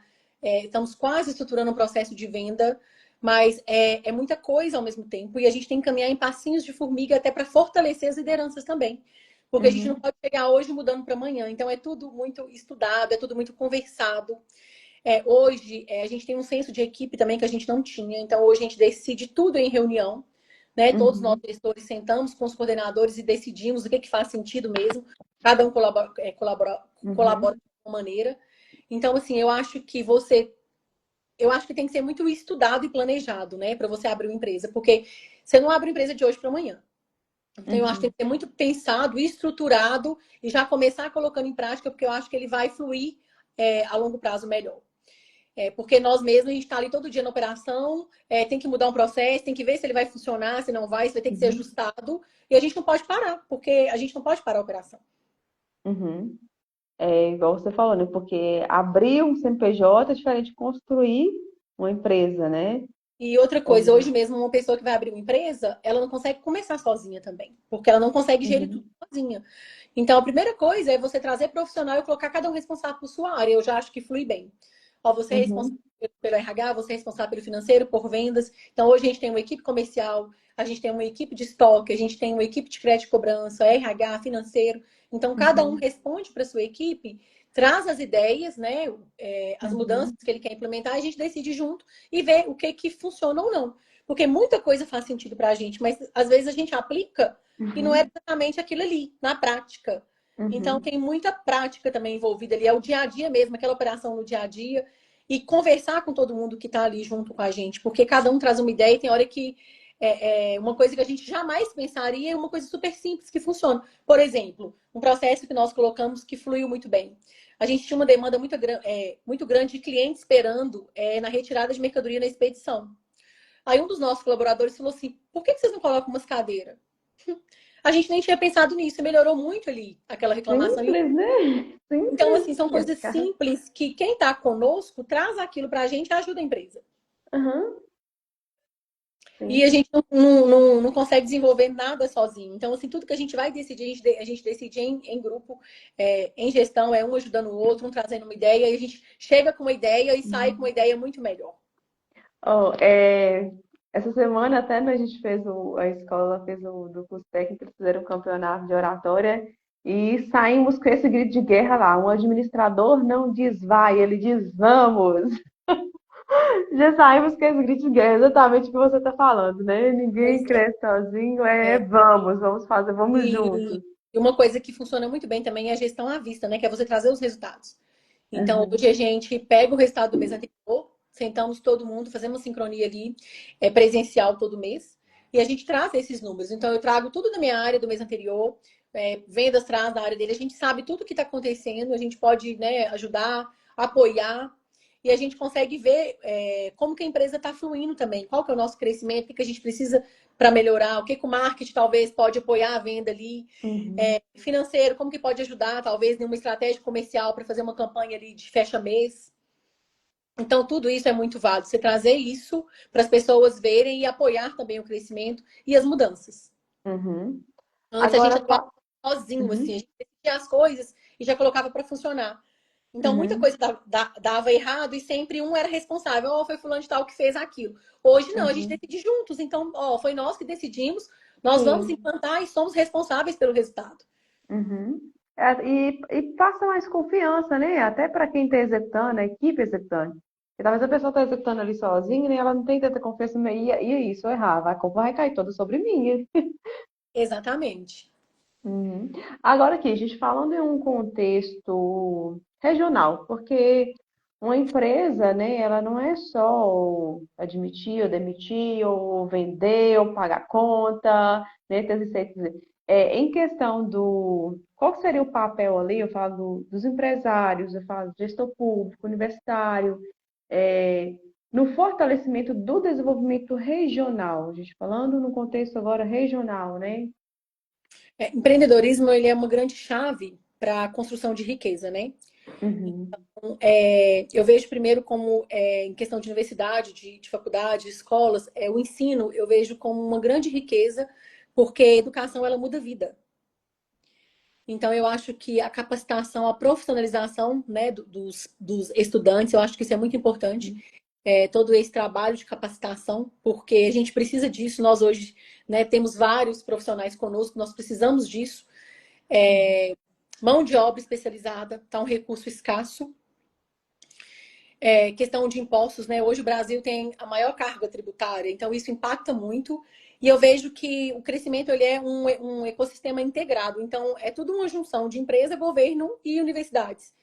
A: estamos quase estruturando um processo de venda, mas é muita coisa ao mesmo tempo, e a gente tem que caminhar em passinhos de formiga até para fortalecer as lideranças também. Porque a gente não
B: uhum,
A: pode chegar hoje mudando para amanhã. Então, é tudo muito estudado, é tudo muito conversado. Hoje, a gente tem um senso de equipe também que a gente não tinha. Então, hoje a gente decide tudo em reunião, né? Todos nós
B: Uhum,
A: gestores sentamos com os coordenadores e decidimos o que faz sentido mesmo. Cada um colabora
B: uhum,
A: de uma maneira. Então, assim, eu acho que tem que ser muito estudado e planejado, né, para você abrir uma empresa, porque você não abre uma empresa de hoje para amanhã. Então, eu acho que tem
B: uhum,
A: que ser muito pensado, estruturado e já começar colocando em prática, porque eu acho que ele vai fluir a longo prazo melhor. Porque nós mesmos, a gente está ali todo dia na operação, tem que mudar um processo, tem que ver se ele vai funcionar, se não vai, se vai ter que ser
B: uhum,
A: ajustado. E a gente não pode parar, porque a gente não pode parar a operação.
B: uhum. É igual você falou, né? Porque abrir um CNPJ é diferente de construir uma empresa, né?
A: E outra coisa,
B: Hoje.
A: hoje mesmo, uma pessoa que vai abrir uma empresa, ela não consegue começar sozinha também, porque ela não consegue gerir tudo
B: Uhum,
A: sozinha. Então, a primeira coisa é você trazer profissional e colocar cada um responsável por sua área. Eu já acho que flui bem. Ó, você é responsável
B: uhum,
A: pelo RH, você é responsável pelo financeiro, por vendas. Então, hoje a gente tem uma equipe comercial, a gente tem uma equipe de estoque, a gente tem uma equipe de crédito e cobrança, RH, financeiro. Então, cada um
B: uhum,
A: responde para sua equipe, traz as ideias, né, as mudanças
B: uhum,
A: que ele quer implementar, a gente decide junto e ver o que funciona ou não. Porque muita coisa faz sentido para a gente, mas às vezes a gente aplica e não é
B: uhum,
A: exatamente aquilo ali, na prática. Então,
B: uhum,
A: tem muita prática também envolvida ali, é o dia a dia mesmo, aquela operação no dia a dia, e conversar com todo mundo que está ali junto com a gente, porque cada um traz uma ideia e tem hora que uma coisa que a gente jamais pensaria é uma coisa super simples que funciona. Por exemplo, um processo que nós colocamos que fluiu muito bem. A gente tinha uma demanda muito grande de clientes esperando na retirada de mercadoria na expedição. Aí um dos nossos colaboradores falou assim: por que vocês não colocam umas cadeiras? A gente nem tinha pensado nisso e melhorou muito ali aquela reclamação.
B: simples, né?
A: Então,
B: Simples.
A: assim, são
B: E
A: coisas simples que quem está conosco traz aquilo para a gente e ajuda a empresa.
B: aham,
A: E a
B: sim.
A: gente não consegue desenvolver nada sozinho. Então, assim, tudo que a gente vai decidir, a gente decide em grupo, em gestão, é um ajudando o outro, um trazendo uma ideia, e a gente chega com uma ideia e sai com uma ideia muito melhor.
B: Oh, essa semana até a gente fez a escola fez do curso técnico, eles fizeram um campeonato de oratória e saímos com esse grito de guerra lá. Um administrador não diz vai, ele diz vamos. Já saímos com esse grito de guerra, exatamente o que você está falando, né? Ninguém
A: Pois é.
B: cresce sozinho,
A: É.
B: vamos fazer, vamos
A: E,
B: juntos.
A: e uma coisa que funciona muito bem também é a gestão à vista, né? Que é você trazer os resultados. Então,
B: Uhum,
A: hoje a gente pega o resultado do mês anterior, sentamos todo mundo, fazemos sincronia ali, presencial todo mês, e a gente traz esses números. Então, eu trago tudo da minha área do mês anterior, vendas traz da área dele, a gente sabe tudo o que está acontecendo, a gente pode, né, ajudar, apoiar, e a gente consegue ver como que a empresa está fluindo também, qual que é o nosso crescimento, o que a gente precisa para melhorar, o que, que o marketing talvez pode apoiar a venda ali,
B: uhum,
A: financeiro, como que pode ajudar, talvez, em uma estratégia comercial para fazer uma campanha ali de fecha-mês. Então, tudo isso é muito válido. Você trazer isso para as pessoas verem e apoiar também o crescimento e as mudanças.
B: uhum.
A: Antes a gente
B: Agora,
A: atuava sozinho, assim, a
B: uhum,
A: gente decidia as coisas e já colocava para funcionar. Então, muita
B: uhum,
A: coisa dava errado e sempre um era responsável. Ó, foi fulano de tal que fez aquilo. Hoje não, a gente
B: uhum.
A: decide juntos. Então, ó, foi nós que decidimos, nós vamos
B: Sim.
A: implantar e somos responsáveis pelo resultado.
B: Uhum. E passa mais confiança, né? Até para quem está executando, a equipe executando. Porque talvez a pessoa está executando ali sozinha, né? Ela não tem tanta confiança, e aí, se eu errar, a culpa vai cair toda sobre mim.
A: Exatamente.
B: Uhum. Agora aqui, a gente falando em um contexto regional, porque uma empresa, né, ela não é só admitir ou demitir, ou vender, ou pagar conta, né, ter receitas. Em questão qual que seria o papel ali, eu falo dos empresários, eu falo do gestor público, universitário, é, no fortalecimento do desenvolvimento regional, a gente falando no contexto agora regional, né?
A: Empreendedorismo ele é uma grande chave para a construção de riqueza, né?
B: Uhum,
A: Eu vejo primeiro como, em questão de universidade, de faculdade, de escolas, o ensino eu vejo como uma grande riqueza, porque a educação ela muda a vida. Então, eu acho que a capacitação, a profissionalização, né, dos estudantes, eu acho que isso é muito importante. Todo esse trabalho de capacitação, porque a gente precisa disso. Nós hoje, né, temos vários profissionais conosco, nós precisamos disso.
B: uhum.
A: Mão de obra especializada está um recurso escasso. questão de impostos, né? Hoje o Brasil tem a maior carga tributária, então isso impacta muito. E eu vejo que o crescimento ele é um ecossistema integrado. Então, é tudo uma junção de empresa, governo e universidades.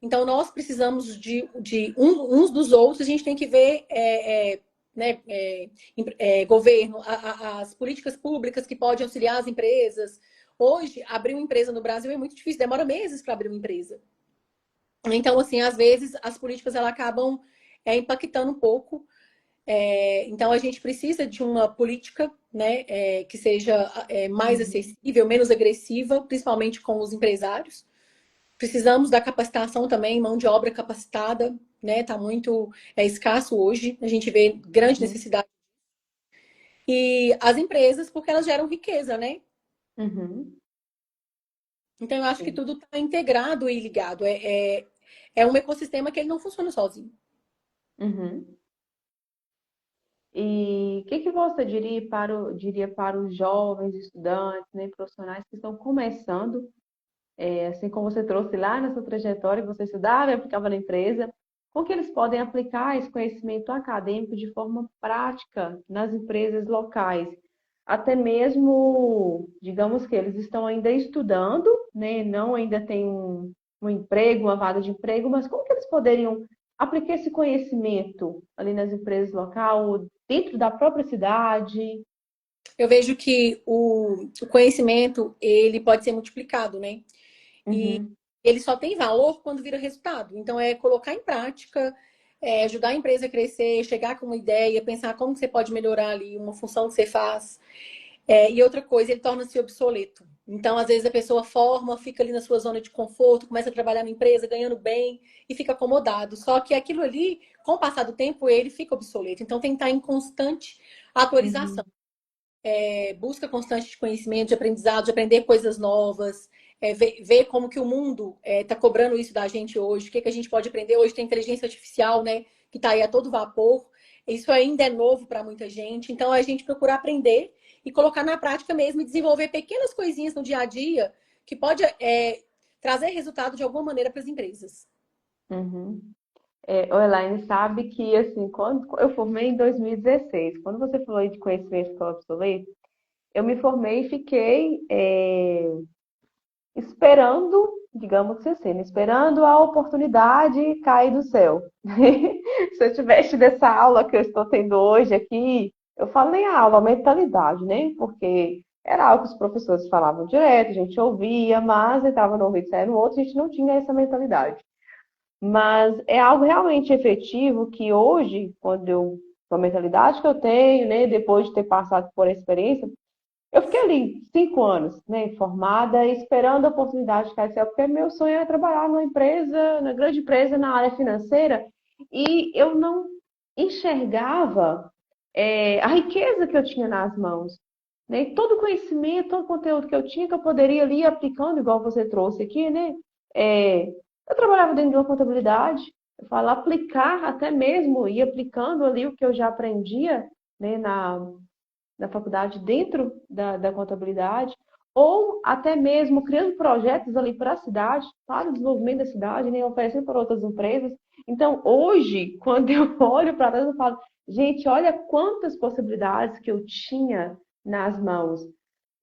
A: Então, nós precisamos de uns dos outros, a gente tem que ver né, governo, as políticas públicas que podem auxiliar as empresas. Hoje, abrir uma empresa no Brasil é muito difícil, demora meses para abrir uma empresa. Então, assim, às vezes as políticas elas acabam impactando um pouco. Então, a gente precisa de uma política, né, que seja mais
B: Uhum,
A: acessível, menos agressiva, principalmente com os empresários. Precisamos da capacitação também, mão de obra capacitada, né? Tá muito escasso hoje. A gente vê grande
B: uhum,
A: necessidade. E as empresas, porque elas geram riqueza, né?
B: uhum,
A: Então, eu acho que
B: sim.
A: tudo está integrado e ligado. É um ecossistema que ele não funciona sozinho.
B: Uhum. E o que que você diria para os jovens estudantes, né, profissionais que estão começando, assim como você trouxe lá na sua trajetória, que você estudava e aplicava na empresa, como que eles podem aplicar esse conhecimento acadêmico de forma prática nas empresas locais? Até mesmo, digamos que eles estão ainda estudando, né, não ainda têm um emprego, uma vaga de emprego, mas como que eles poderiam aplicar esse conhecimento ali nas empresas locais, dentro da própria cidade?
A: Eu vejo que o conhecimento, ele pode ser multiplicado, né? E
B: Uhum,
A: ele só tem valor quando vira resultado. Então, é colocar em prática, ajudar a empresa a crescer, chegar com uma ideia, pensar como que você pode melhorar ali uma função que você faz. E outra coisa, ele torna-se obsoleto. Então, às vezes, a pessoa forma, fica ali na sua zona de conforto, começa a trabalhar na empresa, ganhando bem e fica acomodado. Só que aquilo ali, com o passar do tempo, ele fica obsoleto. Então, tem que estar em constante atualização.
B: uhum,
A: Busca constante de conhecimento, de aprendizado, de aprender coisas novas, ver como que o mundo está cobrando isso da gente hoje, o que, que a gente pode aprender. Hoje tem inteligência artificial, né, que está aí a todo vapor. Isso ainda é novo para muita gente. Então, a gente procura aprender e colocar na prática mesmo e desenvolver pequenas coisinhas no dia a dia que pode trazer resultado de alguma maneira para as empresas.
B: uhum. O Elaine sabe que, assim, quando eu formei em 2016, quando você falou aí de conhecimento que é obsoleto, eu me formei e fiquei esperando, digamos que assim, né, esperando a oportunidade cair do céu. Se eu tivesse dessa aula que eu estou tendo hoje aqui, eu falo nem a aula, a mentalidade, né? Porque era algo que os professores falavam direto, a gente ouvia, mas entrava no ouvido e saia no outro, a gente não tinha essa mentalidade. Mas é algo realmente efetivo que hoje, com a mentalidade que eu tenho, né, depois de ter passado por essa experiência, eu fiquei ali 5 anos, né, formada, esperando a oportunidade de cair do céu, porque meu sonho era trabalhar numa empresa, na grande empresa, na área financeira, e eu não enxergava a riqueza que eu tinha nas mãos, né, e todo o conhecimento, todo o conteúdo que eu tinha, que eu poderia ali ir aplicando, igual você trouxe aqui, né, é, eu trabalhava dentro de uma contabilidade, eu falo aplicar até mesmo, ir aplicando ali o que eu já aprendia, né, na faculdade dentro da contabilidade, ou até mesmo criando projetos ali para a cidade, para o desenvolvimento da cidade, né, oferecendo para outras empresas. Então, hoje, quando eu olho para trás, eu falo, gente, olha quantas possibilidades que eu tinha nas mãos.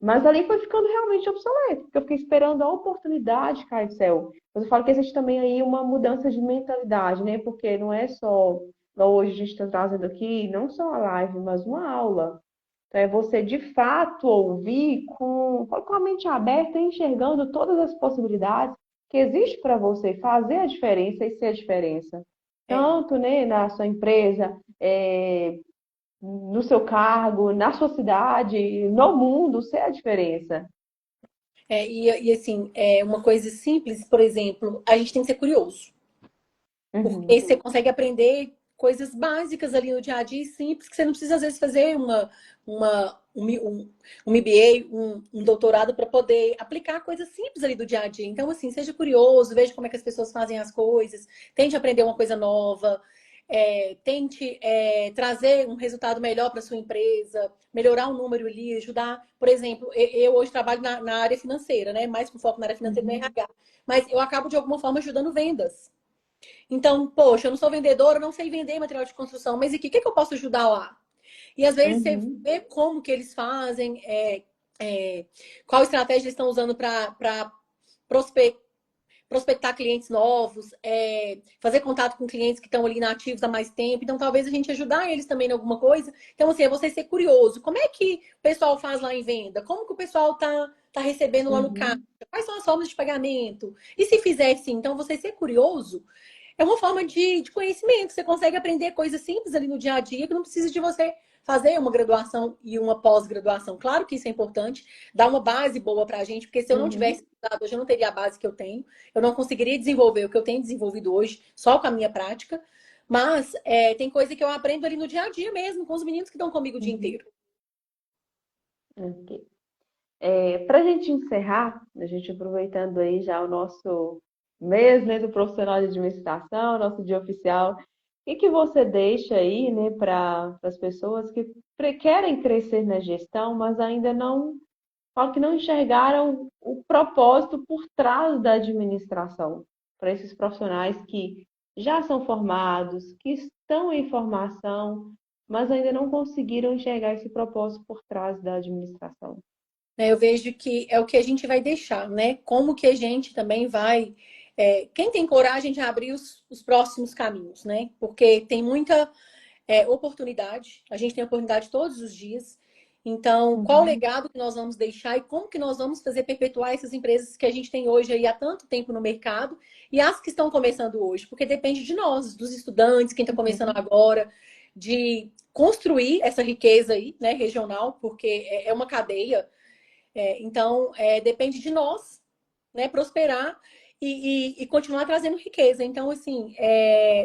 B: Mas ali foi ficando realmente obsoleto, porque eu fiquei esperando a oportunidade cair do céu. Mas eu falo que existe também aí uma mudança de mentalidade, né? Porque não é só, igual hoje a gente está trazendo aqui, não só a live, mas uma aula. Então, é você de fato ouvir com a mente aberta, enxergando todas as possibilidades que existem para você fazer a diferença e ser a diferença.
A: É.
B: Tanto, né, na sua empresa, no seu cargo, na sua cidade, no mundo, ser a diferença.
A: Assim, uma coisa simples, por exemplo, a gente tem que ser curioso. Porque
B: Uhum,
A: você consegue aprender coisas básicas ali no dia a dia, simples, que você não precisa, às vezes, fazer um MBA, um doutorado para poder aplicar coisas simples ali do dia a dia. Então, assim, seja curioso, veja como é que as pessoas fazem as coisas, tente aprender uma coisa nova, tente trazer um resultado melhor para sua empresa, melhorar o número ali, ajudar. Por exemplo, eu hoje trabalho na área financeira, né? Mais com foco na área financeira no
B: uhum,
A: RH. Mas eu acabo, de alguma forma, ajudando vendas. Então, poxa, eu não sou vendedora, eu não sei vender material de construção, mas aqui, o que que eu posso ajudar lá? E às vezes você
B: Uhum,
A: vê como que eles fazem, qual estratégia eles estão usando para prospectar clientes novos, fazer contato com clientes que estão ali inativos há mais tempo. Então, talvez a gente ajudar eles também em alguma coisa. Então, assim, é você ser curioso. Como é que o pessoal faz lá em venda? Como que o pessoal tá recebendo lá no caixa?
B: uhum,
A: Quais são as formas de pagamento? E se fizer sim, então você ser curioso é uma forma de conhecimento. Você consegue aprender coisas simples ali no dia a dia que não precisa de você fazer uma graduação e uma pós-graduação. Claro que isso é importante, dar uma base boa para a gente, porque se eu não tivesse
B: uhum,
A: estudado hoje, eu não teria a base que eu tenho, eu não conseguiria desenvolver o que eu tenho desenvolvido hoje só com a minha prática. Mas tem coisa que eu aprendo ali no dia a dia mesmo, com os meninos que estão comigo o dia
B: uhum.
A: inteiro.
B: Ok. Para a gente encerrar, a gente aproveitando aí já o nosso mês, né, do profissional de administração, nosso dia oficial, o que você deixa aí, né, para as pessoas que querem crescer na gestão, mas ainda não, só que não enxergaram o propósito por trás da administração, para esses profissionais que já são formados, que estão em formação, mas ainda não conseguiram enxergar esse propósito por trás da administração.
A: Né? Eu vejo que é o que a gente vai deixar, né? Como que a gente também vai. Quem tem coragem de abrir os próximos caminhos, né? Porque tem muita oportunidade, a gente tem oportunidade todos os dias. Então, qual o
B: Uhum,
A: legado que nós vamos deixar e como que nós vamos fazer perpetuar essas empresas que a gente tem hoje aí há tanto tempo no mercado e as que estão começando hoje? Porque depende de nós, dos estudantes, quem está começando
B: uhum.
A: agora, de construir essa riqueza aí, né, regional, porque é uma cadeia. Então, depende de nós, né, prosperar e continuar trazendo riqueza. Então, assim,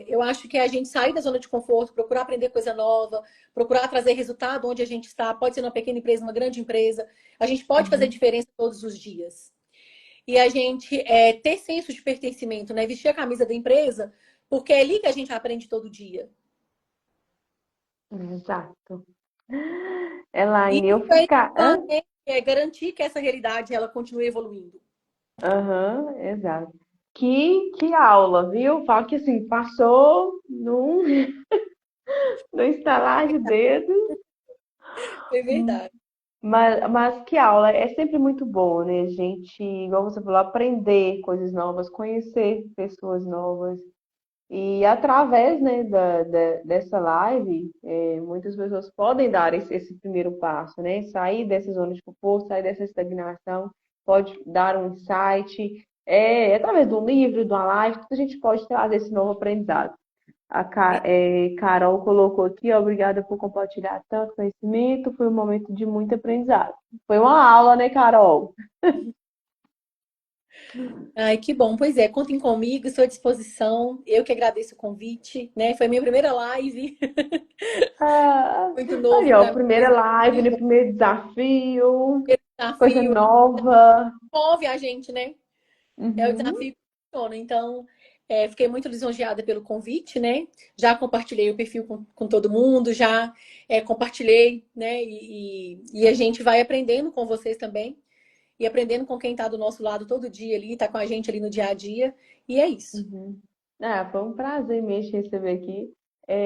A: eu acho que a gente sair da zona de conforto, procurar aprender coisa nova, procurar trazer resultado onde a gente está, pode ser uma pequena empresa, uma grande empresa, a gente pode fazer
B: Uhum.
A: diferença todos os dias. E a gente ter senso de pertencimento, né, vestir a camisa da empresa, porque é ali que a gente aprende todo dia.
B: Exato.
A: E
B: Elaine, eu
A: isso
B: fui.
A: garantir que essa realidade ela continue evoluindo.
B: Aham, exato. Que aula, viu? Falo que assim, passou no estalar de dedos,
A: É verdade.
B: mas que aula. É sempre muito bom, né? A gente, igual você falou, aprender coisas novas, conhecer pessoas novas. E através, né, dessa live, muitas pessoas podem dar esse primeiro passo, né? Sair dessa zona de conforto, sair dessa estagnação, pode dar um insight, através de um livro, de uma live, a gente pode trazer esse novo aprendizado. Carol colocou aqui, obrigada por compartilhar tanto conhecimento, foi um momento de muito aprendizado. Foi uma aula, né, Carol?
A: Ai, que bom. Pois é, contem comigo, estou à disposição. Eu que agradeço o convite, né? Foi a minha primeira live,
B: Ah,
A: muito
B: aí,
A: novo
B: ó,
A: para mim,
B: primeira
A: mas é
B: live, né,
A: incrível.
B: primeiro desafio,
A: Primeiro
B: coisa
A: desafio,
B: nova.
A: move a gente, né? É o
B: Uhum,
A: desafio que funciona. Então, fiquei muito lisonjeada pelo convite, né? Já compartilhei o perfil com todo mundo, já compartilhei, né? E a gente vai aprendendo com vocês também. E aprendendo com quem está do nosso lado todo dia ali, está com a gente ali no dia a dia. E é isso.
B: uhum. Foi um prazer mesmo te receber aqui.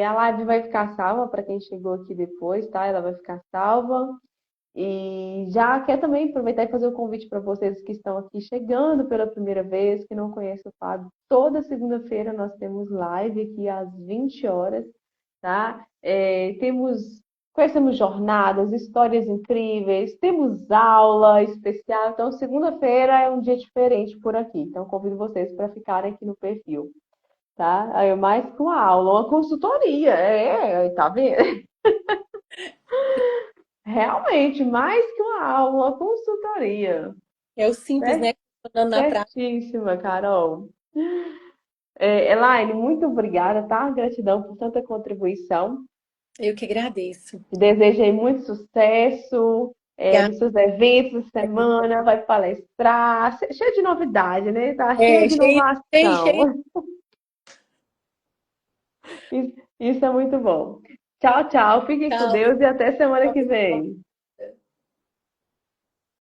B: A live vai ficar salva para quem chegou aqui depois, tá? Ela vai ficar salva. E já quer também aproveitar e fazer o convite para vocês que estão aqui chegando pela primeira vez, que não conhecem o Fábio. Toda segunda-feira nós temos live aqui às 20 horas, tá? Conhecemos jornadas, histórias incríveis, temos aula especial. Então, segunda-feira é um dia diferente por aqui. Então, convido vocês para ficarem aqui no perfil, tá? Aí, mais que uma aula, uma consultoria, tá vendo? Realmente, mais que uma aula, uma consultoria.
A: É o simples, né? Funcionando na prática.
B: Certíssima, Carol. Elaine, muito obrigada, tá? Gratidão por tanta contribuição.
A: Eu que agradeço.
B: Te desejo aí muito sucesso nos seus eventos essa semana, vai palestrar, cheio de novidade, né? Tá cheio
A: É,
B: de
A: cheio.
B: inovação. Isso é muito bom. Tchau, tchau. Fiquem com
A: Tchau,
B: Deus e até semana que
A: pessoal.
B: vem.